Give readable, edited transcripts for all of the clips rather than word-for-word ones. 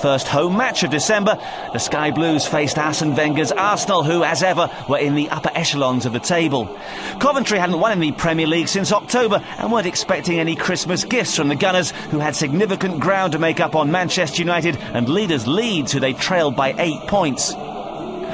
First home match of December, the Sky Blues faced Arsene Wenger's Arsenal, who, as ever, were in the upper echelons of the table. Coventry hadn't won in the Premier League since October and weren't expecting any Christmas gifts from the Gunners, who had significant ground to make up on Manchester United and leaders Leeds, who they trailed by 8 points.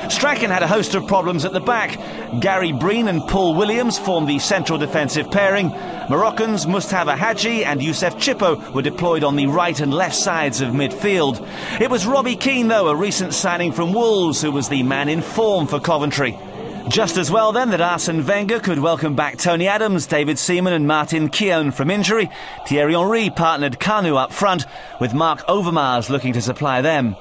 Strachan had a host of problems at the back. Gary Breen and Paul Williams formed the central defensive pairing. Moroccans Mustafa Hadji and Youssef Chippo were deployed on the right and left sides of midfield. It was Robbie Keane, though, a recent signing from Wolves, who was the man in form for Coventry. Just as well, then, that Arsene Wenger could welcome back Tony Adams, David Seaman and Martin Keown from injury. Thierry Henry partnered Kanu up front, with Mark Overmars looking to supply them.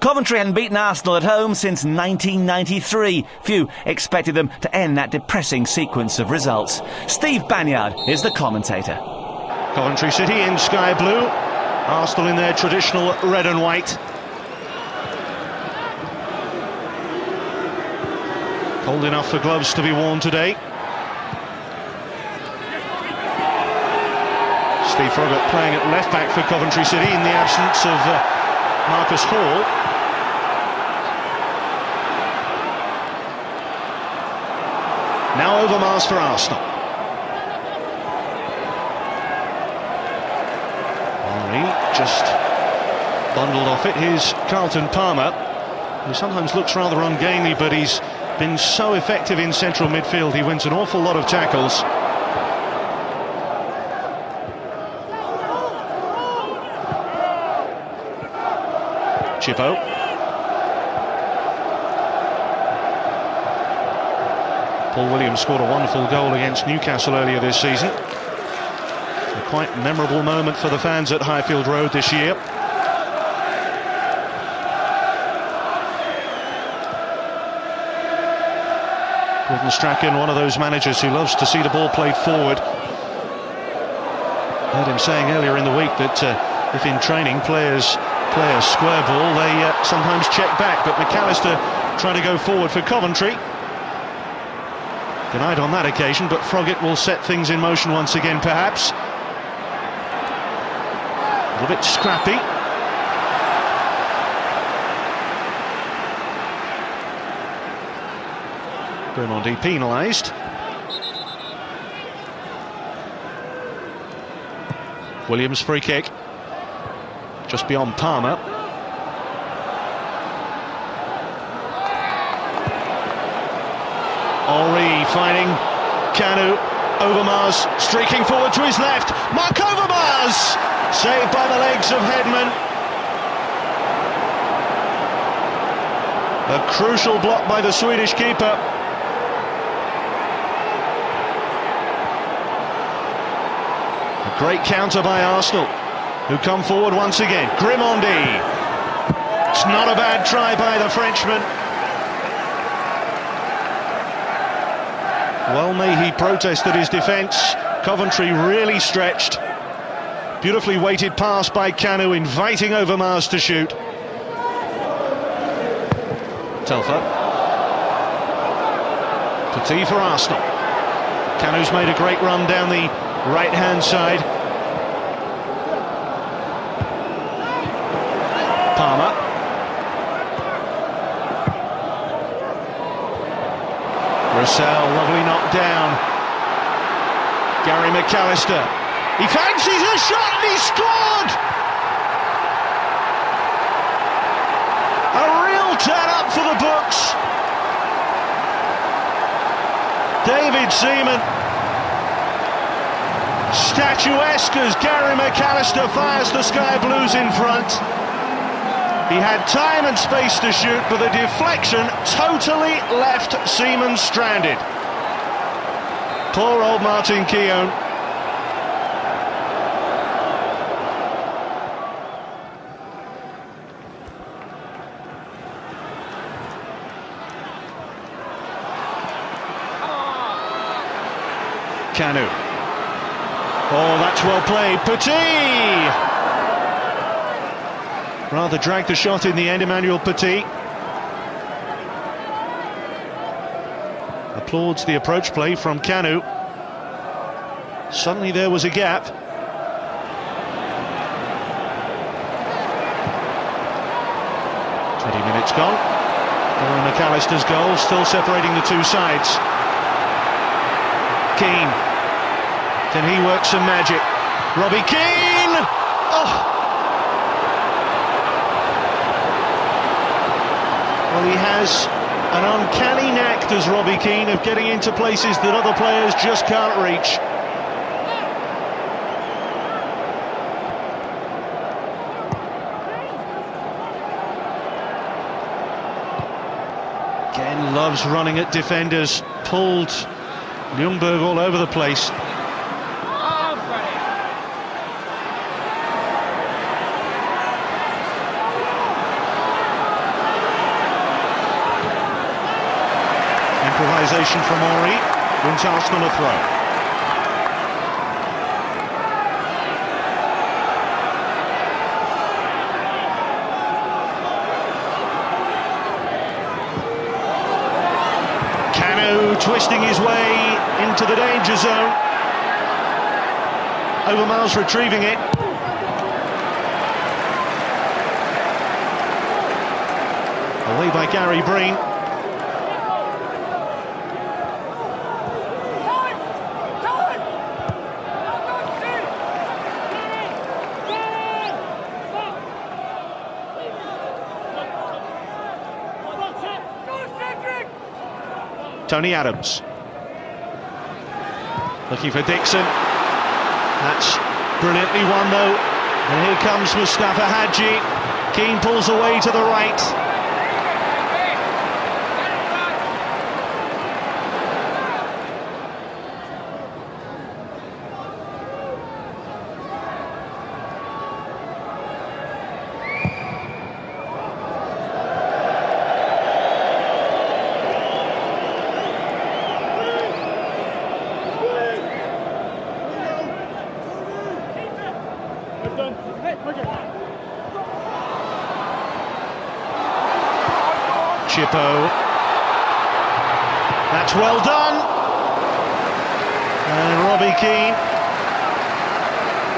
Coventry hadn't beaten Arsenal at home since 1993. Few expected them to end that depressing sequence of results. Steve Banyard is the commentator. Coventry City in sky blue, Arsenal in their traditional red and white. Cold enough for gloves to be worn today. Steve Froggatt playing at left back for Coventry City in the absence of Marcus Hall. Now Overmars for Arsenal. Henry just bundled off it. Here's Carlton Palmer, who sometimes looks rather ungainly, but he's been so effective in central midfield. He wins an awful lot of tackles. Chippo. Paul Williams scored a wonderful goal against Newcastle earlier this season. A quite memorable moment for the fans at Highfield Road this year. Gordon Strachan, one of those managers who loves to see the ball played forward. Heard him saying earlier in the week that if in training players play a square ball, they sometimes check back, but McAllister trying to go forward for Coventry. Denied on that occasion, but Froggatt will set things in motion once again, perhaps. A little bit scrappy. Bermondi penalised. Williams free kick. Just beyond Palmer. Henry finding Kanu. Overmars streaking forward to his left. Mark Overmars! Saved by the legs of Hedman. A crucial block by the Swedish keeper. A great counter by Arsenal, who come forward once again. Bermondi. It's not a bad try by the Frenchman. Well may he protest at his defence. Coventry really stretched. Beautifully weighted pass by Kanu, inviting Overmars to shoot. Telfer. Petit for Arsenal. Kanu's made a great run down the right-hand side. Palmer. Russell, lovely knock down. Gary McAllister. He fancies a shot and he scored! A real turn-up for the books. David Seaman. Statuesque as Gary McAllister fires the Sky Blues in front. He had time and space to shoot, but the deflection totally left Seaman stranded. Poor old Martin Keown. Kanu. Oh, that's well played. Petit! Rather dragged the shot in the end, Emmanuel Petit. Applauds the approach play from Kanu. Suddenly there was a gap. 20 minutes gone. McAllister's goal still separating the two sides. Keane. Can he work some magic? Robbie Keane! Oh! Well, he has an uncanny knack, does Robbie Keane, of getting into places that other players just can't reach. Again, loves running at defenders. Pulled Ljungberg all over the place. Improvisation from Henry, wins Arsenal a throw. Canu twisting his way into the danger zone. Overmars retrieving it. Away by Gary Breen. Tony Adams looking for Dixon. That's brilliantly won though, and here comes Mustafa Hadji. Keane pulls away to the right. Chippo. That's well done. And Robbie Keane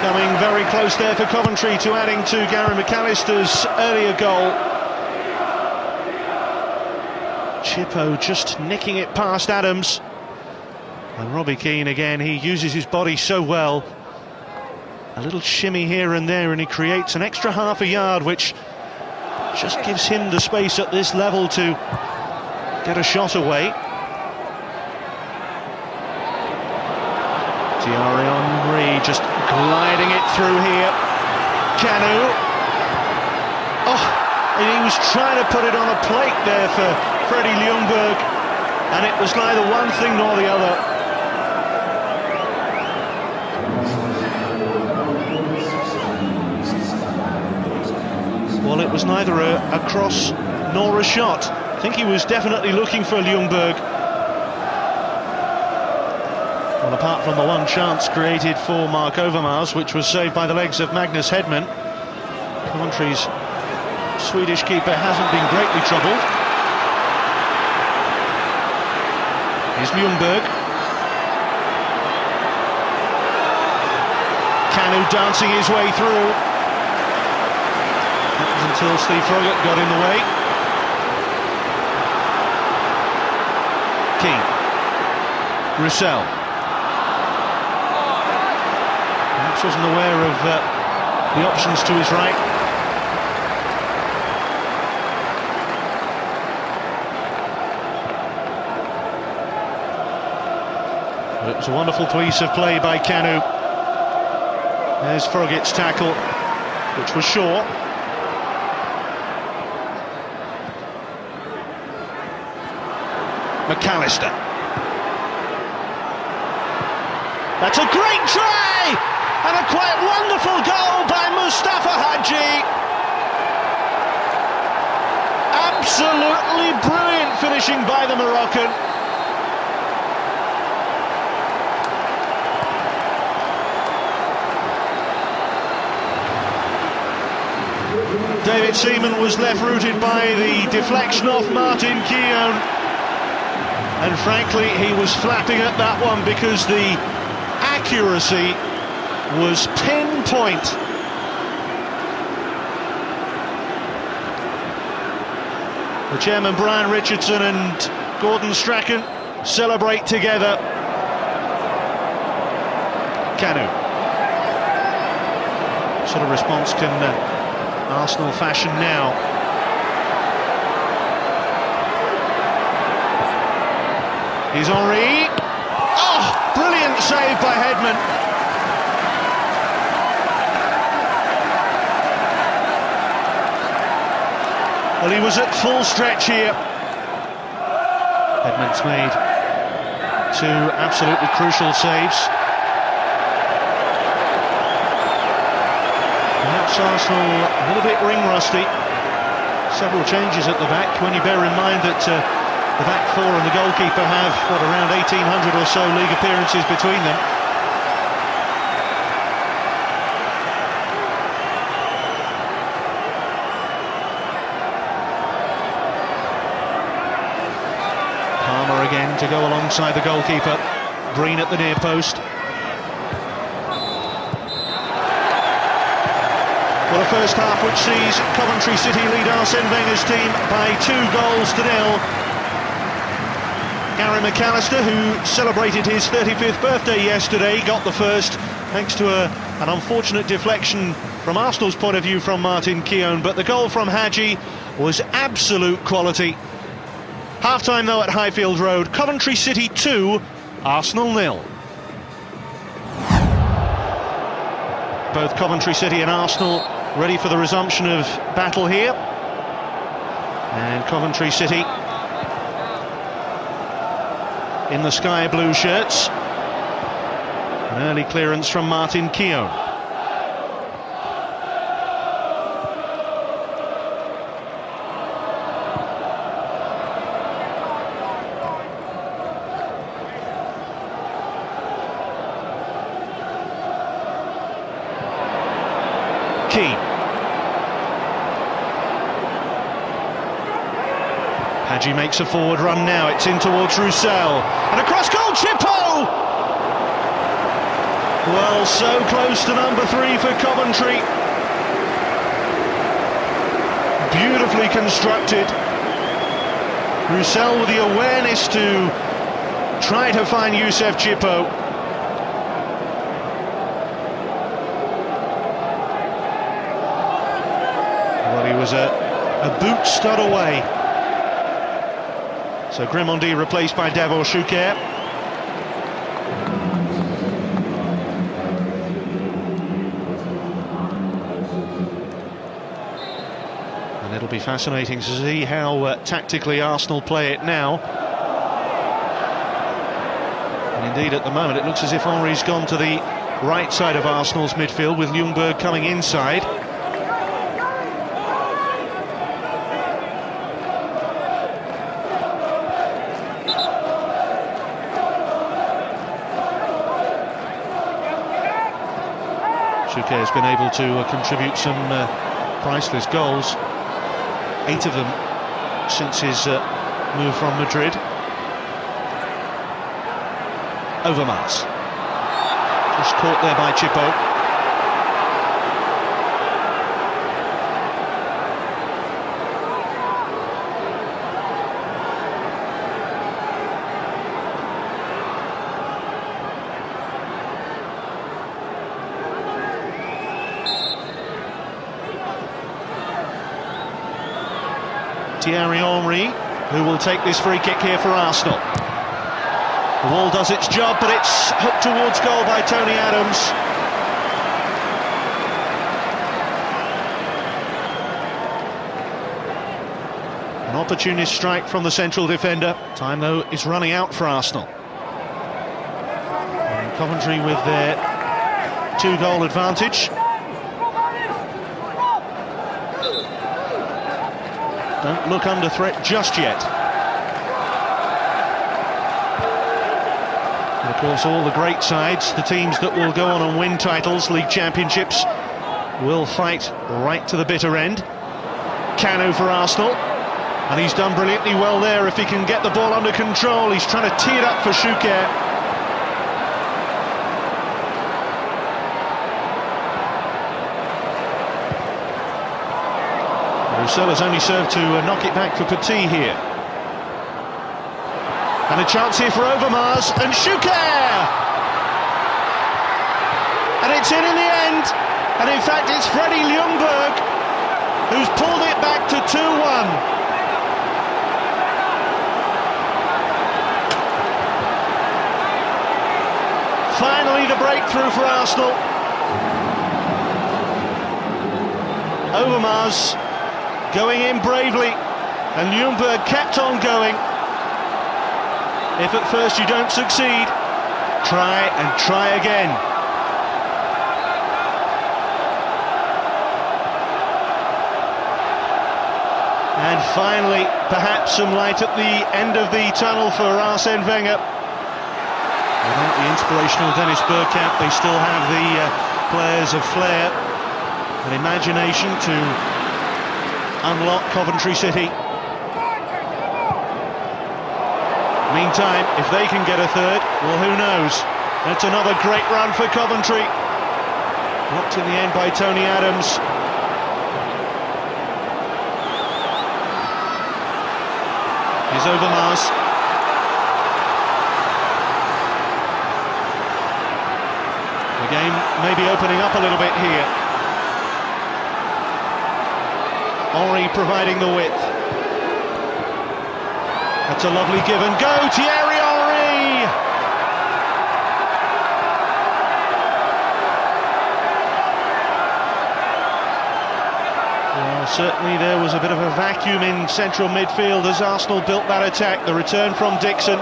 coming very close there for Coventry to adding to Gary McAllister's earlier goal. Chippo just nicking it past Adams. And Robbie Keane again, he uses his body so well. A little shimmy here and there and he creates an extra half a yard, which just gives him the space at this level to get a shot away. Thierry Henry just gliding it through here. Canu. Oh, and he was trying to put it on a plate there for Freddie Ljungberg, and it was neither one thing nor the other. Well, it was neither a cross nor a shot. I think he was definitely looking for Ljungberg. Well, apart from the one chance created for Mark Overmars, which was saved by the legs of Magnus Hedman, Coventry's Swedish keeper hasn't been greatly troubled. Here's Ljungberg. Canu dancing his way through. Until Steve Froggatt got in the way. Keane. Roussel. Perhaps wasn't aware of the options to his right. But it was a wonderful piece of play by Canu. There's Froggatt's tackle, which was short. McAllister. That's a great try! And a quite wonderful goal by Mustafa Hadji. Absolutely brilliant finishing by the Moroccan. David Seaman was left rooted by the deflection off Martin Keown. And frankly, he was flapping at that one because the accuracy was pinpoint. The chairman, Brian Richardson, and Gordon Strachan celebrate together. Kanu. What sort of response can Arsenal fashion now? Here's Henry. Oh, brilliant save by Hedman. Well, he was at full stretch here. Hedman's made two absolutely crucial saves. Perhaps Arsenal a little bit ring rusty. Several changes at the back, when you bear in mind that the back four and the goalkeeper have, what, around 1,800 or so league appearances between them. Palmer again to go alongside the goalkeeper. Green at the near post. Well, a first half which sees Coventry City lead Arsene Wenger's team by 2-0. Gary McAllister, who celebrated his 35th birthday yesterday, got the first thanks to an unfortunate deflection from Arsenal's point of view from Martin Keown, but the goal from Hadji was absolute quality. Half-time though at Highfield Road, Coventry City 2, Arsenal 0. Both Coventry City and Arsenal ready for the resumption of battle here. And Coventry City in the sky blue shirts. An early clearance from Martin Keown. Keane. Hadji makes a forward run now, it's in towards Roussel, and across goal, Chippo! Well, so close to number 3 for Coventry. Beautifully constructed. Roussel with the awareness to try to find Youssef Chippo. Well, he was a boot stud away. So Grimondie replaced by Davor Schuker. And it'll be fascinating to see how tactically Arsenal play it now. And indeed at the moment it looks as if Henry's gone to the right side of Arsenal's midfield, with Ljungberg coming inside. Schuker has been able to contribute some priceless goals, 8 of them since his move from Madrid. Overmars, just caught there by Chippo. Thierry Henry, who will take this free kick here for Arsenal. The wall does its job, but it's hooked towards goal by Tony Adams. An opportunist strike from the central defender. Time, though, is running out for Arsenal. And Coventry with their 2-goal advantage. Don't look under threat just yet. And of course, all the great sides, the teams that will go on and win titles, league championships, will fight right to the bitter end. Kanu for Arsenal, and he's done brilliantly well there. If he can get the ball under control, he's trying to tee it up for Schuker. Roussel has only served to knock it back for Petit here. And a chance here for Overmars, and Schuker! And it's in the end, and in fact it's Freddie Ljungberg who's pulled it back to 2-1. Finally the breakthrough for Arsenal. Overmars going in bravely, and Ljungberg kept on going. If at first you don't succeed, try and try again. And finally, perhaps some light at the end of the tunnel for Arsene Wenger. Without the inspirational Dennis Bergkamp, they still have the players of flair and imagination to unlock Coventry City. Meantime, if they can get a third, well, who knows? That's another great run for Coventry. Blocked in the end by Tony Adams. Here's Overmars. The game may be opening up a little bit here. Henry providing the width. That's a lovely give and go, Thierry Henry! Well, certainly there was a bit of a vacuum in central midfield as Arsenal built that attack. The return from Dixon.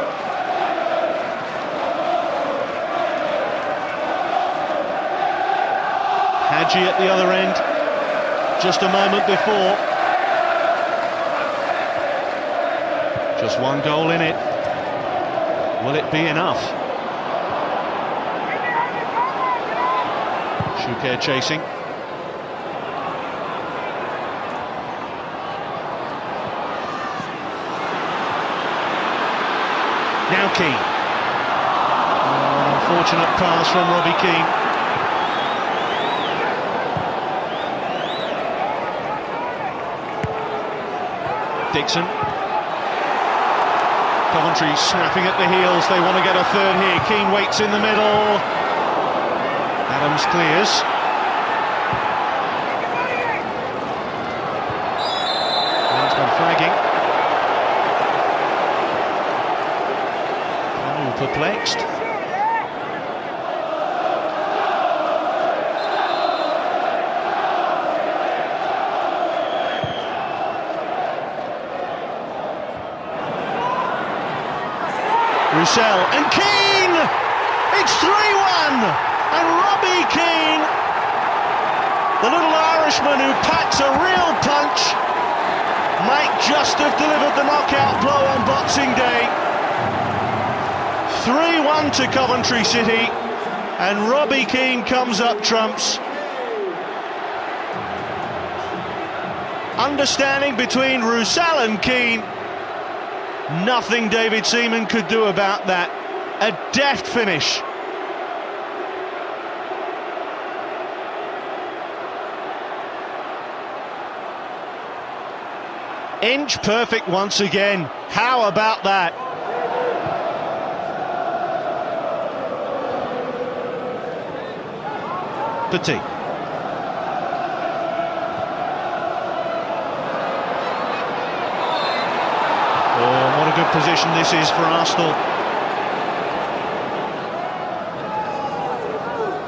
Hadji at the other end, just a moment before. Just one goal in it. Will it be enough? Schuker chasing. Now Keane. An unfortunate pass from Robbie Keane. Dixon. Coventry snapping at the heels, they want to get a third here. Keane waits in the middle. Adams clears. Linesman flagging. Oh, perplexed. Roussel and Keane! It's 3-1! And Robbie Keane, the little Irishman who packs a real punch, might just have delivered the knockout blow on Boxing Day. 3-1 to Coventry City, and Robbie Keane comes up trumps. Understanding between Roussel and Keane. Nothing David Seaman could do about that. A deft finish. Inch perfect once again. How about that? Petit. Oh, what a good position this is for Arsenal.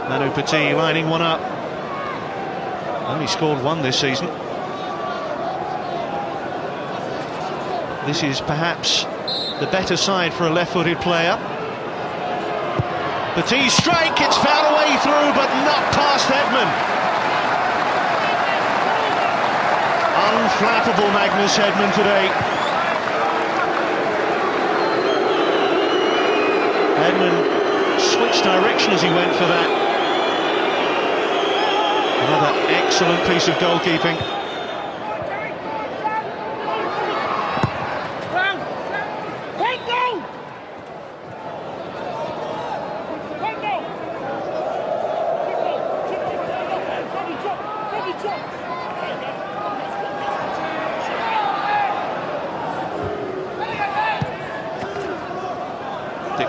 Manu Petit lining one up. Only scored one this season. This is perhaps the better side for a left-footed player. Petit's strike, it's found a way through, but not past Hedman. Unflappable Magnus Hedman today. Hedman switched direction as he went for that. Another excellent piece of goalkeeping.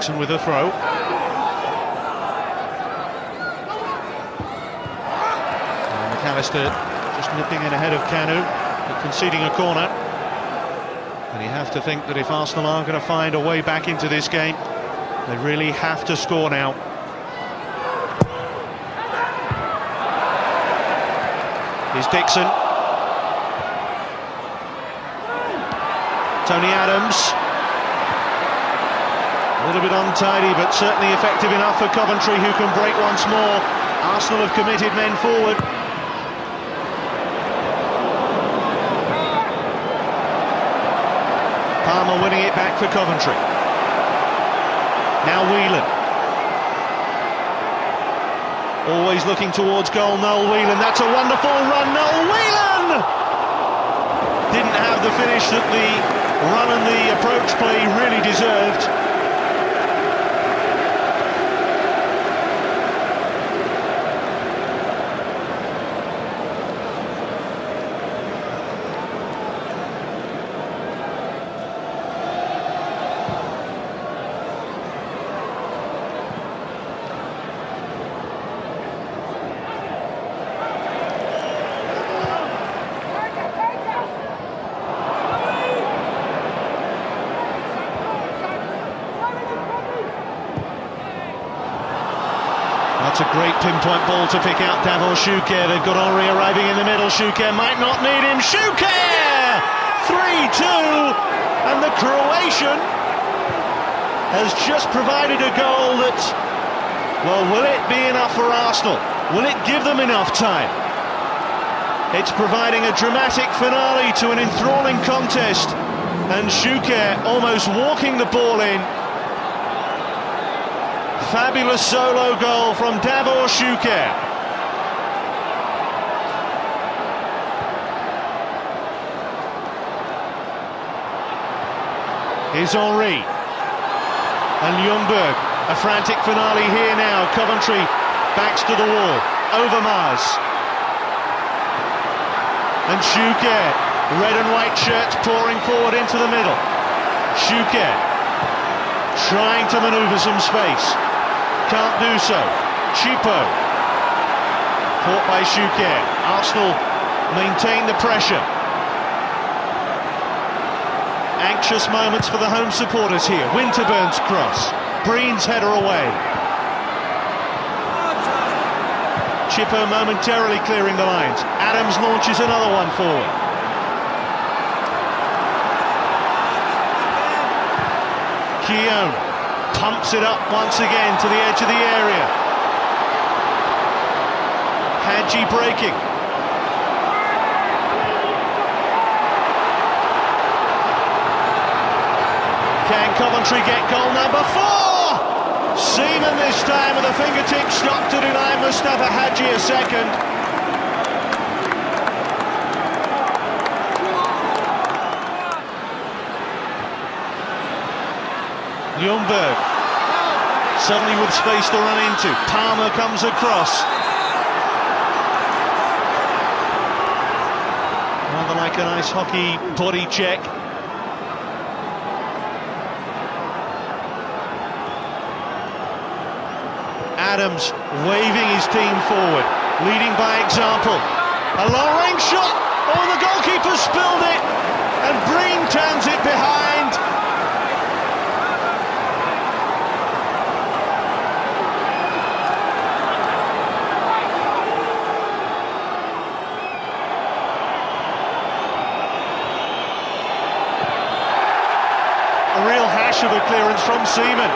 Dixon with a throw. And McAllister just nipping in ahead of Kanu, but conceding a corner. And you have to think that if Arsenal are going to find a way back into this game, they really have to score now. Here's Dixon. Tony Adams. A little bit untidy, but certainly effective enough for Coventry, who can break once more. Arsenal have committed men forward. Palmer winning it back for Coventry. Now Whelan. Always looking towards goal, Noel Whelan. That's a wonderful run, Noel Whelan! Didn't have the finish that the run and the approach play really deserved. That's a great pinpoint ball to pick out Davor Šuker. They've got Henry arriving in the middle. Šuker might not need him. Šuker! 3-2, and the Croatian has just provided a goal that, well, will it be enough for Arsenal? Will it give them enough time? It's providing a dramatic finale to an enthralling contest, and Šuker almost walking the ball in. Fabulous solo goal from Davor Šuker. Here's Henry. And Ljungberg. A frantic finale here now. Coventry backs to the wall. Overmars. And Šuker. Red and white shirts pouring forward into the middle. Šuker trying to manoeuvre some space. Can't do so. Chipo. Caught by Šuker. Arsenal maintain the pressure. Anxious moments for the home supporters here. Winterburn's cross. Breen's header away. Chipo momentarily clearing the lines. Adams launches another one forward. Keown pumps it up once again to the edge of the area. Hadji breaking. Can Coventry get goal number 4? Seaman this time with a fingertip stop to deny Mustafa Hadji a second. Ljungberg suddenly with space to run into. Palmer comes across. Rather like an ice hockey body check. Adams waving his team forward, leading by example. A long-range shot. Oh, the goalkeeper spilled it, and Breen turns it behind. A real hash of a clearance from Seaman.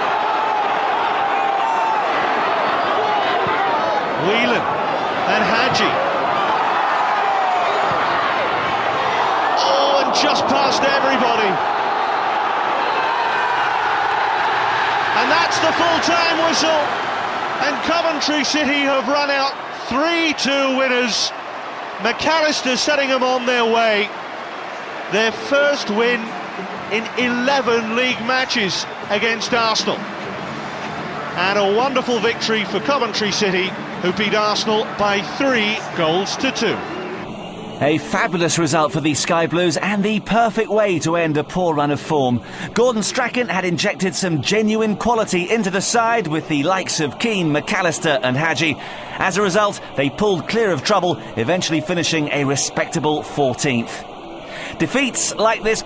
Whelan and Hadji. Oh, and just past everybody. And that's the full-time whistle. And Coventry City have run out 3-2 winners. McAllister setting them on their way. Their first win in 11 league matches against Arsenal. And a wonderful victory for Coventry City, who beat Arsenal by 3-2. A fabulous result for the Sky Blues and the perfect way to end a poor run of form. Gordon Strachan had injected some genuine quality into the side with the likes of Keane, McAllister and Hadji. As a result, they pulled clear of trouble, eventually finishing a respectable 14th. Defeats like this